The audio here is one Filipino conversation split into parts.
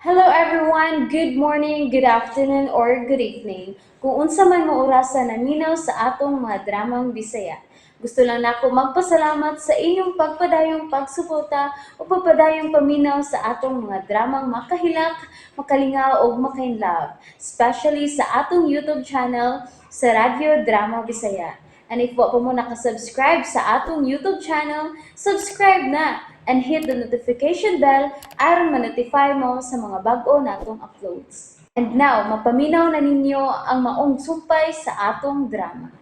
Hello everyone, good morning, good afternoon, or good evening. Kung unsa man mo orasan naminaw sa atong mga dramang Bisaya. Gusto lang nako magpasalamat sa inyong pagpadayong pagsuporta o pagpadayong paminaw sa atong mga dramang makahilak, makalingaw o makainlove, especially sa atong YouTube channel sa Radyo Drama Bisaya. And if wa pa mo nakasubscribe sa atong YouTube channel, subscribe na and hit the notification bell aron ma-notify mo sa mga bag-o natong uploads. And now, mapaminaw na ninyo ang maong sumpay sa atong drama.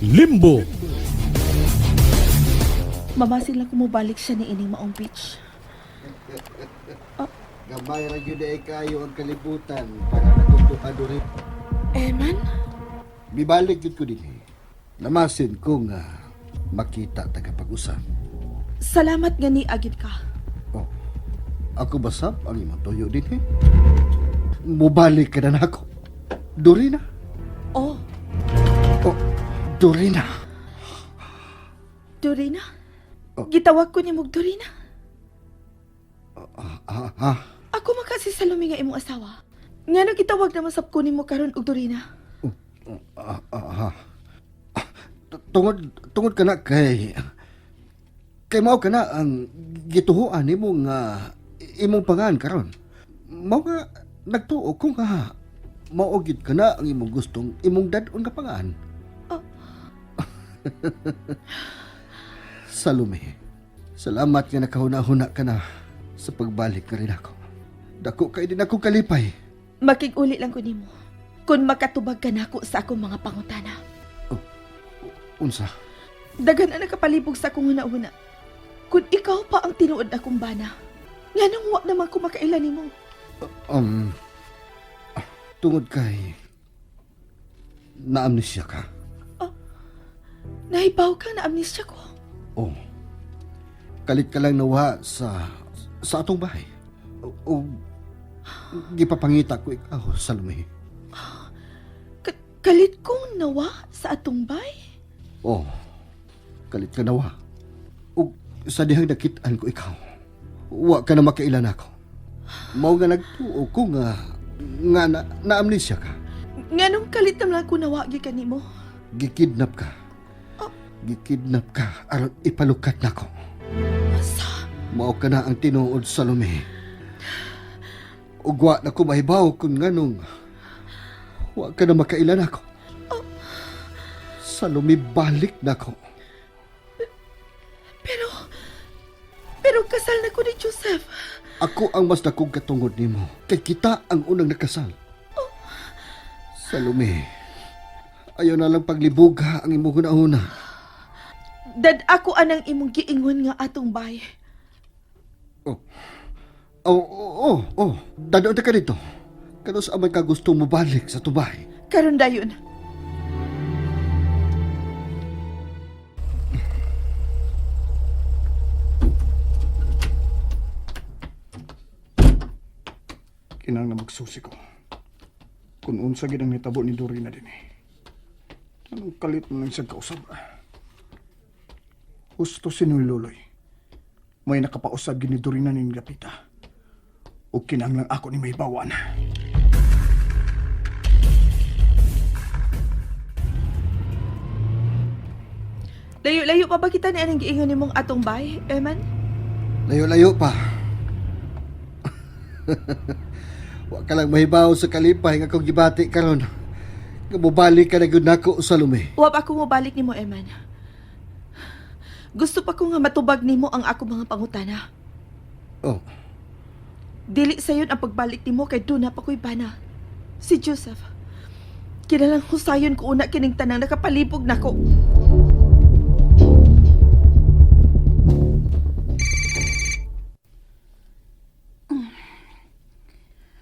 Limbo. Mamasin lang kumubalik siya ni ining maong beach. Gamay ra gyud ay kayo ang kalibutan para natutukan rin. Eman? Bibalik gyud ko dinhi. Namasin ko nga makita tagapag-usap. Salamat nga ni agid ka. Oh, ako basab ang imong tuyo dinhi. Mubalik ka na nako. Dorina. Oh, Oh, Dorina. Dorina? Oh. Gitawag ko ni mog Dorina. Ah. Ako makasi sa lumi nga imong asawa. Nga nang gitawag naman sab ko nimo karon og Dorina. Tungod ka na kay mao ka na ang gituhuan nimo nga imong pangan karon. Mao nga nagtuo ko nga mao gyud ka na ang imong gustong imong dad-on nga pangan. Oh. Salome, salamat nga nakahuna-huna ka na sa pagbalik ka rin ako. Dako kay din ako kalipay. Makig-uli lang ko nimo. Kung makatubag ka nako sa akong mga pangutana. Unsa? Dagan na nakapalibog sa akong huna-huna. Kung ikaw pa ang tinuod akong bana, nga nang wa naman ko makailan nimo. Tungod kay naamnesya ka. Nahibaw ka na amnesia ko. Oh. Kalit ka lang nawa sa atong bahay. O gipapangita ko ikaw, Salome. Kalit kong nawa sa atong bay? Oh. Kalit ka nawa. O sa dihang nakitaan ko ikaw. Wa ka na makailan ako. Mao nga nagtuo ko nga na-amnesia ka. Nganong kalit naman ako nawagi ka nimo? Gikidnap ka. Gikidnap ka aron ipalukat nako. Asa? Mao ka na ang tinuod, Salome. Ugwa na ko mahibaw kung nganong wa ka na makailan ako. Salome, balik na ko. Pero kasal na ko ni Joseph. Ako ang mas dakong katungod nimo. Kay kita ang unang nakasal. Salome, ayaw na lang paglibuga ang imong hunahuna. Dad ako anang imong giingon nga atong bay. Dado ka dito. Kano sa amay ka gusto mo balik sa tubay? Karon dayon. Kinang na magsusi ko. Kung unsa gid ang nitabo ni Dorina din eh. Anong kalit mo lang siya kausap? Gusto sinuloy. May nakapausab gid ni Dorina ning Lapita. O kinahanglan ako ni may bawan. Layo-layo pa ba kita ni anang giingon nimong atong bay, Eman? Layo-layo pa. Wa ka lang mahibaw sa kalipay nga kung gibati karon. Nga mubalik ka na gyud nako, Salome. Wa pa ako mobalik nimo, Eman. Gusto pa ko nga matubag nimo ang ako mga pangutana. Oh, Dili sayon ang pagbalik nimo kay duna pa ko'y bana. Si Joseph. Kinalang husayon ko una kining tanang nakapalibog nako.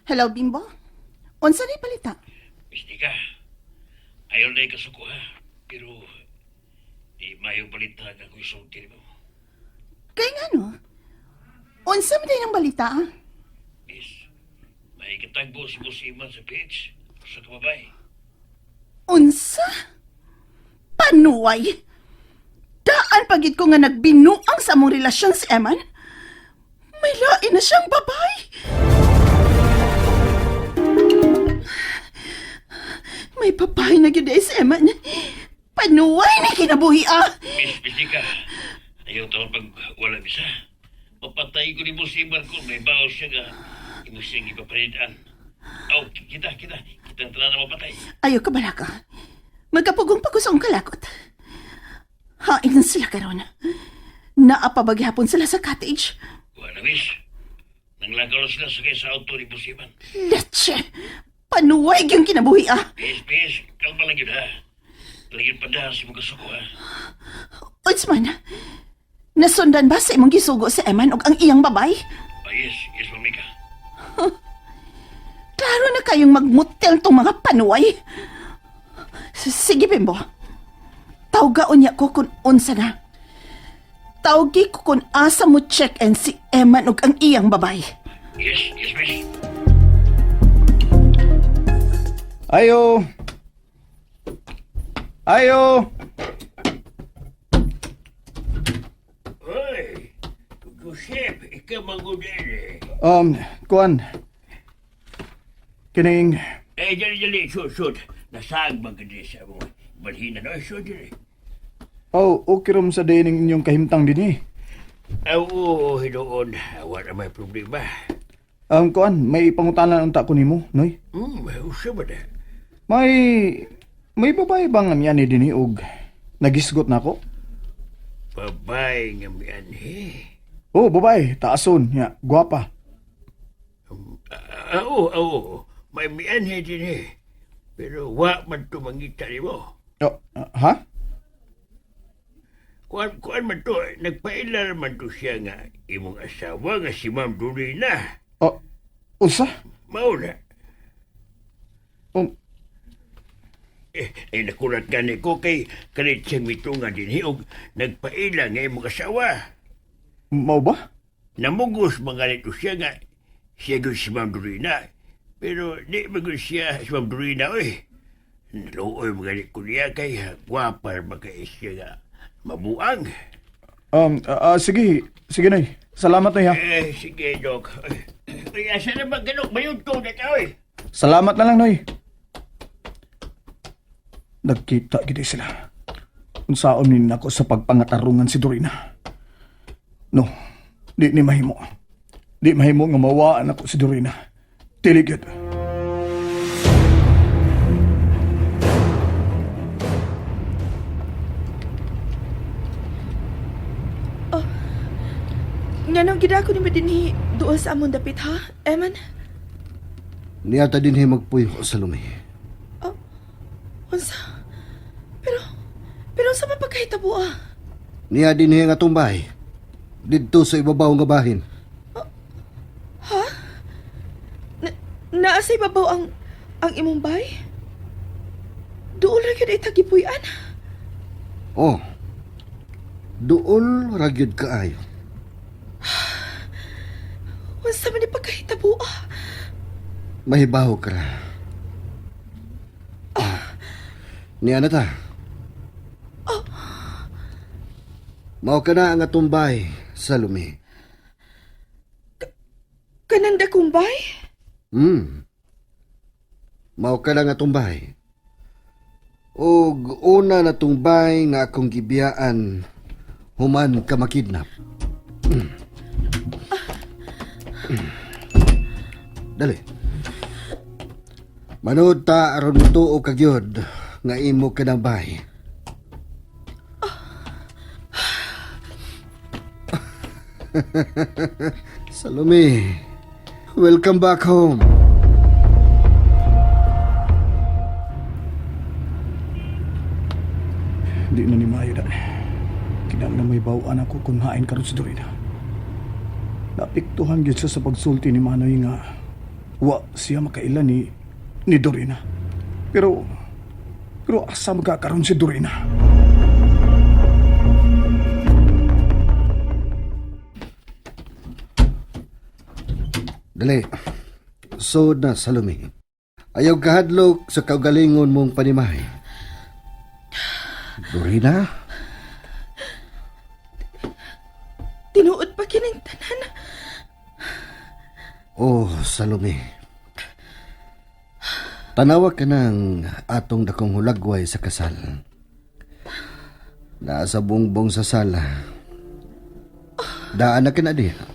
Hello, Bimbo? Unsa ni balita? Misti ka. Ayaw na ikasuko ha. Pero, di mayo balita nga kung isulti mo. Kay nga no? Unsa man din ang balita? Is, may kitagbo si Boss Iman sa page. Sa kababay. Unsa? Panuway? Daan pagid ko nga nagbinuang sa among relasyon si Eman? May lain na siyang babay. papay na gyud sa Eman. Panuway na kinabuhi Miss Jessica, ayaw taon pag wala bisa. Mapatay ko ni Musiman kung may bawas siya nga. Imo siyang ipapalitan. Aw, kita tala na mapatay. Ayaw ka balaka. Magkapugong pagkusong kalakot. Hain sila karon. Naapabaghapon sila sa cottage. Wala, miss. Nanglakaw sila sa kaya sa auto ni Musiman. Leche! Panuway yung kinabuhi Miss, kalma lang yun ha. Lagyan pa dahil si mga suko ha. Utsman, nasundan ba sa imong gisugo sa Eman o ang iyang babay? Yes, mamika. Klaro na kayong magmutel tong mga panuway. Sige, Bimbo. Tawgaon niya ko kung unsa na. Tawgi ko kung asa mo check-in si Eman o ang iyang babay. Yes, miss. Ayo! Ayo! Oy, Josep, ikaw magudin eh. Kuan. Kining, Dali, shoot. Nasag magkadi sa mo. Balhina na, shoot dali. okay rom sa dining inyong kahimtang din eh. Oo, hidoon. Wala may problema. Kuan, may pangutanan unta ko nimo, Noy. Usa ba na? May babae bang nga ni dini og nagisgot na ako? Babay nga miyan eh. Oh, babae, taason, nya, gwapa. Oo. May miyan eh din eh. Pero wa man to mangita ni mo. Ha? Kuan man to, nagpailar man to siya nga imong asawa nga si Ma'am Dorina. Unsa? Mauna. Um, Nakulat gani ko kay kalit siyang mitungan din og nagpaila nga imong asawa. Mao ba? Namugos mga nito siya nga siya doon si Ma'am Dorina. Pero di magod siya si Ma'am Dorina oy. Naluoy mga nito niya kay gwapar mga siya nga mabuang. Sige, Noy. Salamat, Noy, ha. Sige, Dok. Ay, asa na ba ganok? Mayod ko na oy. Salamat na lang, Noy. Nagkita gidi sila. Unsaon ni nako sa pagpangatarungan si Dorina. No, di mahimo. Di mahimo nga mawaan ako si Dorina. Tiligid. Nganong gida ko ni dinhi duol sa amon dapit ha, Eman? Niyata din magpuyo sa lumi. Unsa? Pero sa mapagkahitabo Niya din nga tumbay. Dito sa ibabaw nga bahin. Naa sa ibabaw ang imong bay? Duol ra gyud ay tagipuy-an. Oh. Duol ragyod kaayo. Unsa man ni pagkahitabo Mahibaw ka ra. Niya na ta. Mao ka na ang atumbay sa lumi. Kanang dakong bay? Mao ka lang atumbay. Og una na tumbay nga akong gibiyaan human ka makidnap. Dali. Manood ta aron mutuo ka gyud nga imo ka ng bay. Salome, welcome back home. Di na ni Mayo da. Kinang na may bawaan ako kung hain karon si Dorina. Napiktuhan gyud siya sa pagsulti ni Manoy nga wa siya makailan ni Dorina. Pero asa magkakaroon si Dorina? Dali. So na, Salome. Ayaw kahadlok sa kaugalingon mong panimahay. Dorina? Tinuod pa kining tanan. Oh, Salome. Tanawa ka ng atong dakong hulagway sa kasal. Nasa bungbong sa sala. Daan na ka na diha.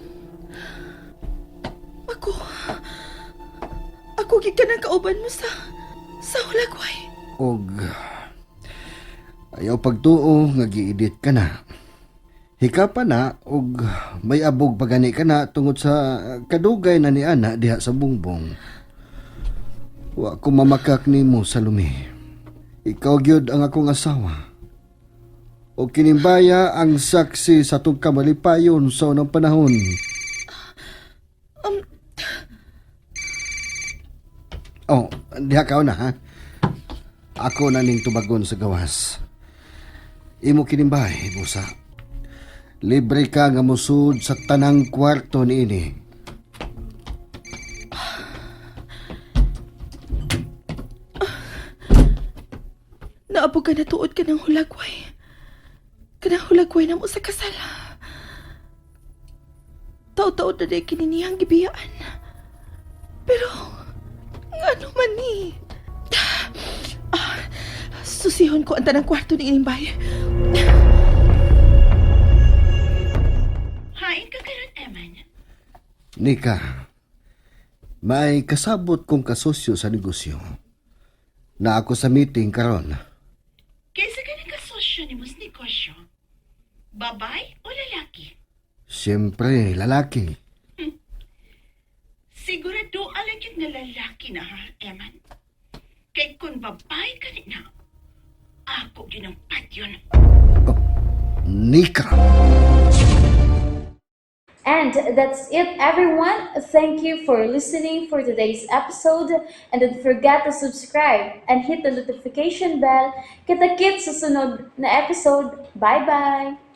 Ako gikanang kauban mo sa hulagway. Og ayaw pagtuo nga giidit ka na. Hika pa na og may abog pagani ka na tungod sa kadugay na ni ana diha sa bungbong. Wa ko mamakak nimo sa lumi. Ikaw gyud ang akong asawa. O kinimbaya ang saksi sa tong kamalipayon sa unang panahon. Oh, diha ka na ha. Ako na ning tubagon sa gawas. Imo kinimbay, busa. Libre ka nga musud sa tanang kwarto niini. Naabog ka na tuod ka ng hulagway. Kanang hulagway na mo sa kasal. Tao-tao na day kininiyang gibiyaan. Pero, ano man ni? Susihon ko ang tanang kwarto ni Inimbay. Hain ka karon, Eman. Nika, may kasabot kong kasosyo sa negosyo. Na ako sa meeting karon. Kaysa ka ng kasosyo ni Mus Negosyo, babay o lalaki? Siyempre, lalaki. Sigurado alagid na lalaki na ha, Eman. Kay kung babay ka na, ako ginampat yun. Nika! And that's it, everyone. Thank you for listening for today's episode. And don't forget to subscribe and hit the notification bell. Kita-kits sa sunod na episode. Bye-bye!